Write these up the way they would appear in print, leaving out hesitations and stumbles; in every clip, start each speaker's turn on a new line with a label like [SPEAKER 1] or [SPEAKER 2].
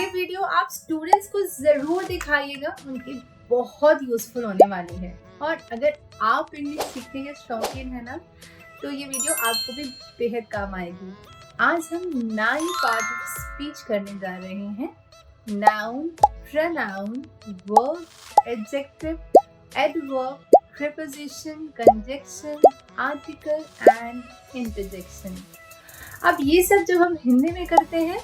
[SPEAKER 1] Video आप students को ज़रूर दिखाइएगा, उनकी बहुत यूज़फुल होने वाली है। और अगर आप इंग्लिश सीखने के शौकीन है ना, तो ये वीडियो आपको भी बेहद काम आएगी। आज हम 9 पार्ट ऑफ स्पीच करने जा रहे हैं। Noun, pronoun, verb, adjective, adverb, preposition, conjunction, article and interjection. अब ये सब जब हम हिंदी में करते हैं,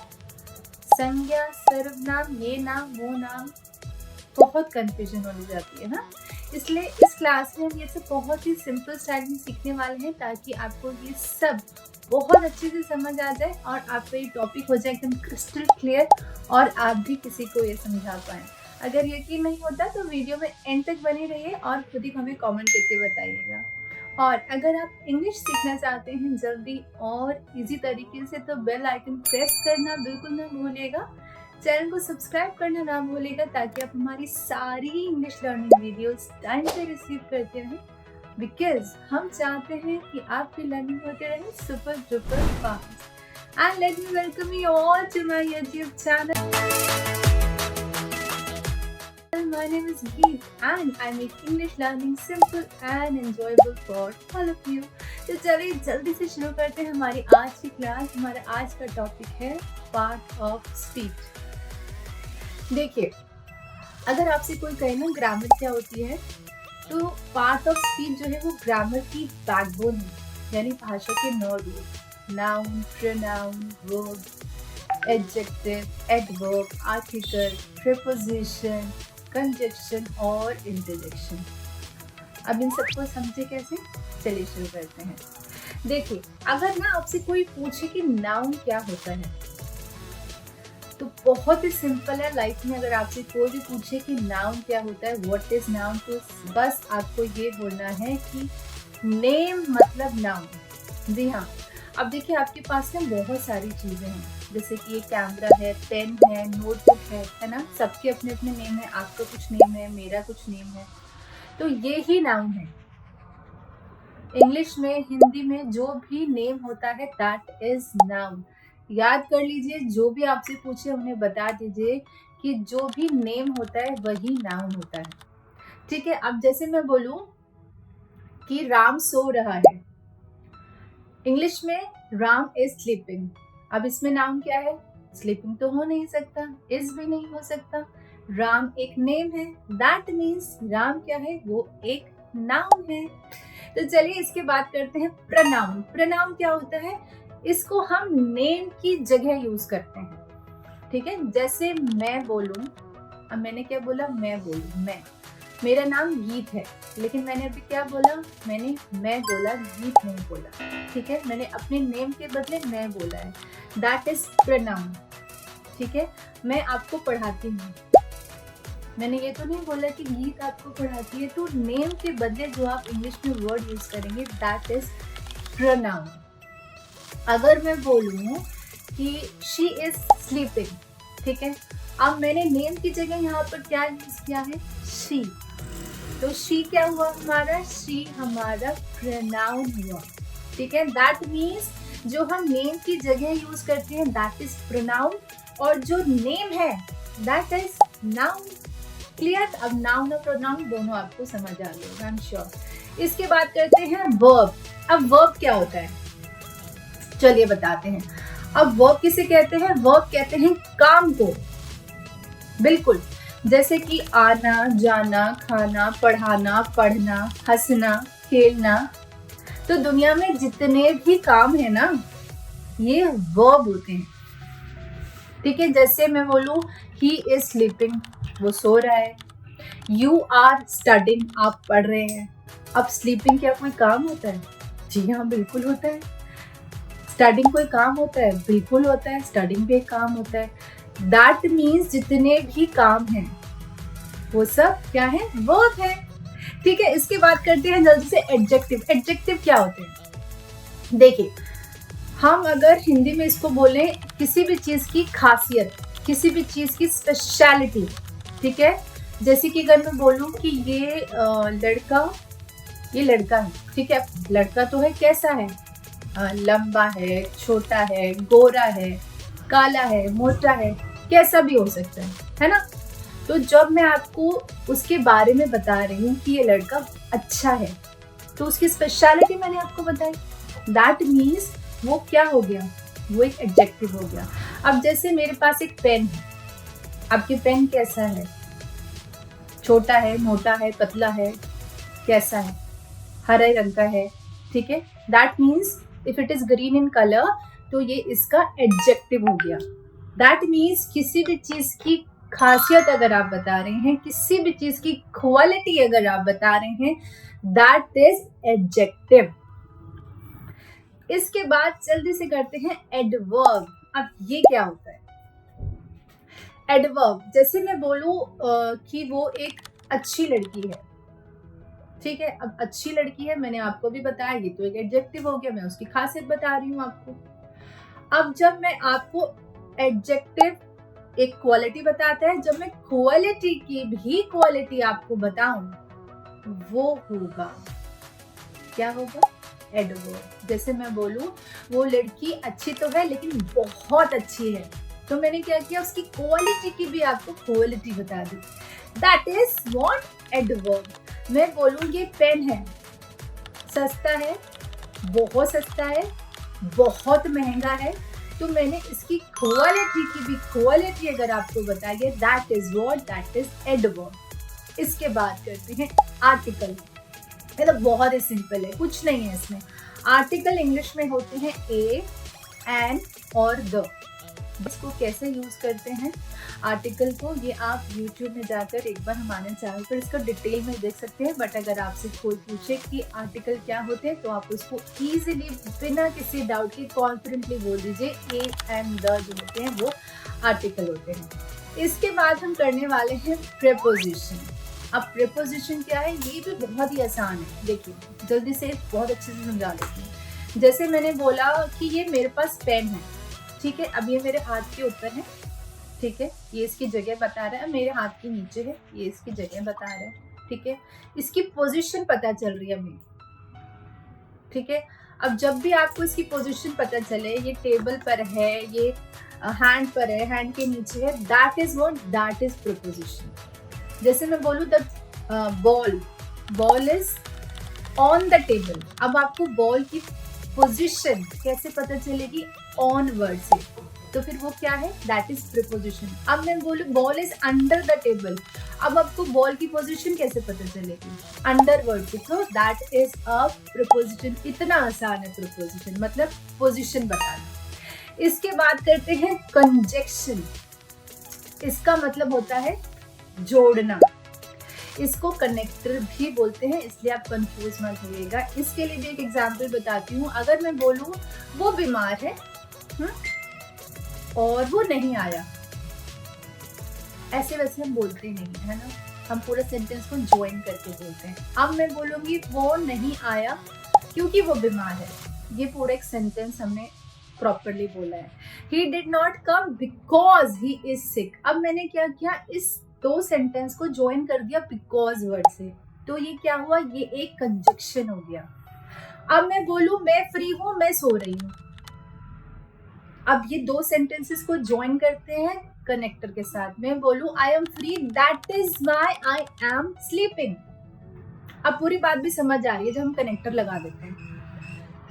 [SPEAKER 1] संज्ञा, सर्वनाम, ये नाम, वो नाम, बहुत कंफ्यूजन होने जाती है ना। इसलिए इस क्लास में हम ये सब बहुत ही सिंपल स्टाइल में सीखने वाले हैं, ताकि आपको ये सब बहुत अच्छे से समझ आ जाए और आपका ये टॉपिक हो जाए एकदम क्रिस्टल क्लियर और आप भी किसी को ये समझा पाएँ। अगर यकीन नहीं होता तो वीडियो में एंड तक बने रहिए और खुद ही हमें कमेंट करके बताइएगा। और अगर आप इंग्लिश सीखना चाहते हैं जल्दी और इजी तरीके से, तो बेल आइकन प्रेस करना बिल्कुल ना भूलिएगा। चैनल को सब्सक्राइब करना ना भूलिएगा, ताकि आप हमारी सारी इंग्लिश लर्निंग वीडियोस टाइम पे रिसीव करते रहें। बिकॉज हम चाहते हैं कि आपकी लर्निंग होते रहे super duper fast. And let me welcome you all to my YouTube channel. My name is Geet and I make English learning simple and enjoyable for all of you. तो चलिए जल्दी से शुरू करते हैं हमारी आज की क्लास। हमारा आज का टॉपिक है पार्ट ऑफ स्पीच। देखिए, अगर आपसे कोई कहे ना ग्रामर क्या होती है, तो पार्ट ऑफ स्पीच जो है वो ग्रामर की बैकबोन है, यानी भाषा के 9 rule. Noun, pronoun, verb, adjective, adverb, article, preposition, conjunction और इंटरजेक्शन। अब इन सबको समझे कैसे, चलिए शुरू करते हैं। देखिए, अगर ना आपसे कोई पूछे कि नाउन क्या होता है, तो बहुत ही सिंपल है। लाइफ में अगर आपसे कोई भी पूछे कि नाउन क्या होता है, व्हाट इज नाउन, तो बस आपको ये बोलना है कि नेम मतलब नाउन। जी हाँ। अब देखिए, आपके पास में बहुत सारी चीज़ें हैं, जैसे कि ये कैमरा है, पेन है, नोटबुक है ना। सबके अपने अपने नेम है। आपका कुछ नेम है, मेरा कुछ नेम है, तो ये ही नाउन है। इंग्लिश में, हिंदी में जो भी नेम होता है दैट इज नाउन। याद कर लीजिए, जो भी आपसे पूछे उन्हें बता दीजिए कि जो भी नेम होता है वही नाउन होता है। ठीक है। अब जैसे मैं बोलूं कि राम सो रहा है, इंग्लिश में राम इज स्लीपिंग। अब इसमें नाउन क्या है? स्लीपिंग तो हो नहीं सकता, इज भी नहीं हो सकता। राम एक नेम है, दैट मीन्स राम क्या है? वो एक नाउन है। तो चलिए इसके बात करते हैं प्रोनाउन। प्रोनाउन क्या होता है? इसको हम नेम की जगह यूज करते हैं। ठीक है। जैसे मैं बोलूं, अब मैंने क्या बोला? मैं बोलूं, मेरा नाम गीत है, लेकिन मैंने अभी क्या बोला? मैं बोला, गीत नहीं बोला। ठीक है। मैंने अपने नेम के बदले मैं बोला है, दैट इज प्रोनाउन। ठीक है। मैं आपको पढ़ाती हूँ, मैंने ये तो नहीं बोला कि गीत आपको पढ़ाती है। तो नेम के बदले जो आप इंग्लिश में वर्ड यूज करेंगे दैट इज प्रोनाउन। अगर मैं बोलूँ कि शी इज स्लीपिंग, ठीक है, अब मैंने नेम की जगह यहाँ पर क्या यूज किया है? शी। तो शी क्या हुआ हमारा? शी हमारा प्रोनाउन हुआ। ठीक है। दैट मीन्स जो हम नेम की जगह यूज करते हैं दैट इज प्रोनाउन, और जो नेम है दैट इज नाउन। क्लियर? अब नाउन और प्रोनाउन दोनों आपको समझ आ गए, आई एम श्योर। इसके बाद करते हैं वर्ब। अब वर्ब क्या होता है, चलिए बताते हैं। अब वर्ब किसे कहते हैं? वर्ब कहते हैं काम को। बिल्कुल, जैसे कि आना, जाना, खाना, पढ़ाना, पढ़ना, हंसना, खेलना। तो दुनिया में जितने भी काम है ना, ये वर्ब होते हैं। ठीक है। जैसे मैं बोलूं ही इज स्लीपिंग, वो सो रहा है। यू आर स्टडिंग, आप पढ़ रहे हैं। अब स्लीपिंग क्या कोई काम होता है? जी हाँ, बिल्कुल होता है। स्टडिंग कोई काम होता है? बिल्कुल होता है। स्टडिंग भी एक काम होता है। दैट मीन्स जितने भी काम हैं वो सब क्या है? वर्ब है। ठीक है। इसके बाद करते हैं जल्दी से एडजेक्टिव। एडजेक्टिव क्या होते हैं? देखिए, हम अगर हिंदी में इसको बोलें किसी भी चीज की खासियत, किसी भी चीज की स्पेशलिटी। ठीक है। जैसे कि अगर मैं बोलूं कि ये लड़का है। ठीक है। लड़का तो है, कैसा है? लंबा है, छोटा है, गोरा है, काला है, मोटा है। कैसा भी हो सकता है ना। तो जब मैं आपको उसके बारे में बता रही हूँ कि ये लड़का अच्छा है, तो उसकी स्पेशलिटी मैंने आपको बताई, दैट मीन्स वो क्या हो गया, वो एक एडजेक्टिव हो गया। अब जैसे मेरे पास एक पेन है, आपके पेन कैसा है, छोटा है, मोटा है, पतला है, कैसा है, हरे रंग का है, ठीक है। That means if it is green in colour तो ये इसका एडजेक्टिव हो गया। दैट मीन्स किसी भी चीज की खासियत अगर आप बता रहे हैं, किसी भी चीज की क्वालिटी अगर आप बता रहे हैं, दैट इज एडजेक्टिव। इसके बाद जल्दी से करते हैं एडवर्ब। अब ये क्या होता है एडवर्ब? जैसे मैं बोलूं कि वो एक अच्छी लड़की है, ठीक है। अब अच्छी लड़की है मैंने आपको भी बताया, ये तो एक एडजेक्टिव हो गया, मैं उसकी खासियत बता रही हूँ आपको। अब जब मैं आपको एडजेक्टिव एक क्वालिटी बताता है, जब मैं क्वालिटी की भी क्वालिटी आपको बताऊं, वो होगा, क्या होगा, एडवर्ब। जैसे मैं बोलूं वो लड़की अच्छी तो है लेकिन बहुत अच्छी है, तो मैंने क्या किया, उसकी क्वालिटी की भी आपको क्वालिटी बता दी, दैट इज व्हाट, एडवर्ब। मैं बोलूं ये पेन है, सस्ता है, बहुत सस्ता है, बहुत महंगा है, तो मैंने इसकी क्वालिटी की भी क्वालिटी अगर आपको बताई है, that is what, that is adverb. इसके बाद करते हैं आर्टिकल। ये तो बहुत ही सिंपल है, कुछ नहीं है इसमें। आर्टिकल इंग्लिश में होते हैं ए, एन और द। इसको कैसे यूज करते हैं आर्टिकल को, ये आप YouTube में जाकर एक बार हमारे चैनल पर इसको डिटेल में देख सकते हैं। बट अगर आपसे कोई पूछे कि आर्टिकल क्या होते हैं, तो आप उसको इजीली बिना किसी डाउट के कॉन्फिडेंटली बोल दीजिए, ए एंड द जो होते हैं वो आर्टिकल होते हैं। इसके बाद हम करने वाले हैं प्रेपोजिशन। अब प्रेपोजिशन क्या है, ये भी बहुत ही आसान है, देखिए जल्दी से बहुत अच्छे से समझा देती हूँ। जैसे मैंने बोला कि ये मेरे पास पेन है, ठीक है। अब ये मेरे हाथ के ऊपर है, ठीक है, ये इसकी जगह बता रहा है, मेरे हाथ के नीचे है, ये इसकी जगह बता रहा है, ठीक है। इसकी पोजीशन पता चल रही है हमें, ठीक है। अब जब भी आपको इसकी पोजीशन पता चले, ये टेबल पर है, ये हैंड पर है, हैंड के नीचे है, that is what, that is preposition. जैसे मैं बोलूँ the ball is on the table. अब आपको बॉल की पोजीशन कैसे पता चलेगी, ऑन वर्ड से, तो फिर वो क्या है, दैट इज प्रीपोजिशन। अब मैं बोलूँ ball is under the table, अब आपको बॉल की पोजीशन कैसे पता चलेगी, अंडर वर्ड से, तो दैट इज अ प्रीपोजिशन। इतना आसान है प्रीपोजिशन, मतलब पोजीशन बताना। इसके बाद करते हैं कंजक्शन। इसका मतलब होता है जोड़ना, इसको कनेक्टर भी बोलते हैं, इसलिए आप कंफ्यूज मत होइएगा। इसके लिए भी एक एग्जांपल बताती हूँ। अगर मैं बोलूँ वो बीमार है और वो नहीं आया, ऐसे वैसे हम बोलते नहीं है ना, हम पूरे सेंटेंस को ज्वाइन करके बोलते हैं। अब मैं बोलूंगी वो नहीं आया क्योंकि वो बीमार है, ये पूरा एक सेंटेंस हमने प्रॉपरली बोला है। He did not come because he is sick. अब मैंने क्या किया, इस दो सेंटेंस को ज्वाइन कर दिया बिकॉज वर्ड से, तो ये क्या हुआ, ये एक कंजक्शन हो गया। अब मैं बोलूं मैं फ्री हूं, मैं सो रही हूं, अब ये दो सेंटेंसेस को ज्वाइन करते हैं कनेक्टर के साथ। मैं बोलूं I am free, that is why I am sleeping. अब पूरी बात भी समझ आ रही है जब हम कनेक्टर लगा देते हैं,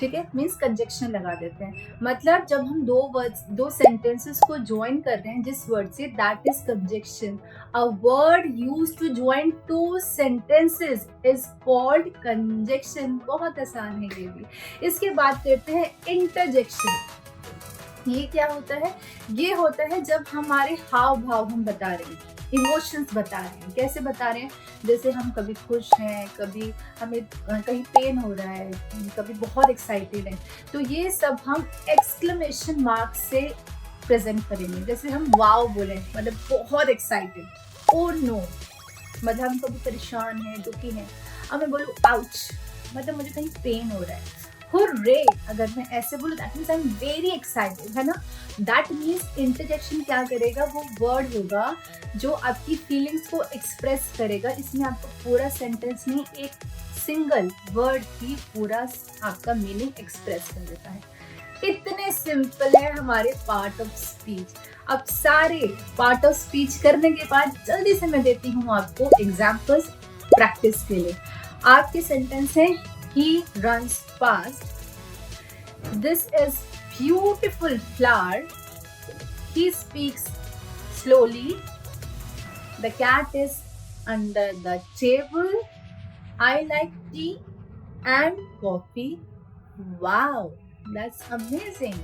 [SPEAKER 1] ठीक है, मीन्स कंजक्शन लगा देते हैं। मतलब जब हम दो सेंटेंसेस को ज्वाइन कर रहे हैं जिस वर्ड से, that is conjunction. A word used to join two sentences is called conjunction. बहुत आसान है ये भी। इसके बाद करते हैं इंटरजेक्शन। ये क्या होता है, ये होता है जब हमारे हाव भाव हम बता रहे हैं, इमोशंस बता रहे हैं। कैसे बता रहे हैं, जैसे हम कभी खुश हैं, कभी हमें कहीं पेन हो रहा है, कभी बहुत एक्साइटेड हैं, तो ये सब हम एक्सक्लेमेशन मार्क से प्रेजेंट करेंगे। जैसे हम वाव बोले, मतलब बहुत एक्साइटेड, ओ नो मतलब हम कभी परेशान हैं, दुखी हैं। अब मैं बोलूँ आउच, मतलब मुझे कहीं पेन हो रहा है। हुर्रे, अगर मैं ऐसे बोलूँ that means I am very excited, है ना। दैट मीन्स इंटरजेक्शन क्या करेगा, वो वर्ड होगा जो आपकी फीलिंग्स को एक्सप्रेस करेगा। इसमें आपको पूरा सेंटेंस नहीं, एक सिंगल वर्ड ही पूरा आपका मीनिंग एक्सप्रेस कर देता है। इतने सिंपल है हमारे पार्ट ऑफ स्पीच। अब सारे पार्ट ऑफ स्पीच करने के बाद जल्दी से मैं देती हूँ आपको एग्जाम्पल्स प्रैक्टिस के लिए। आपके सेंटेंस है he runs fast, this is beautiful flower, he speaks slowly, the cat is under the table, I like tea and coffee. Wow, that's amazing.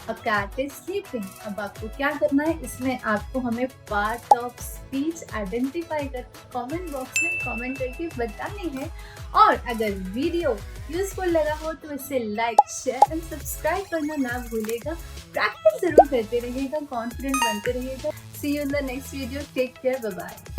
[SPEAKER 1] A cat is sleeping. अब आपको क्या करना है, इसमें आपको हमें पार्ट ऑफ स्पीच आइडेंटिफाई कर comment box में कमेंट करके बतानी है। और अगर वीडियो यूजफुल लगा हो तो इसे लाइक, शेयर एंड सब्सक्राइब करना ना भूलेगा। प्रैक्टिस जरूर करते रहिएगा, कॉन्फिडेंट बनते रहिएगा। See you in the next video, take care, bye bye.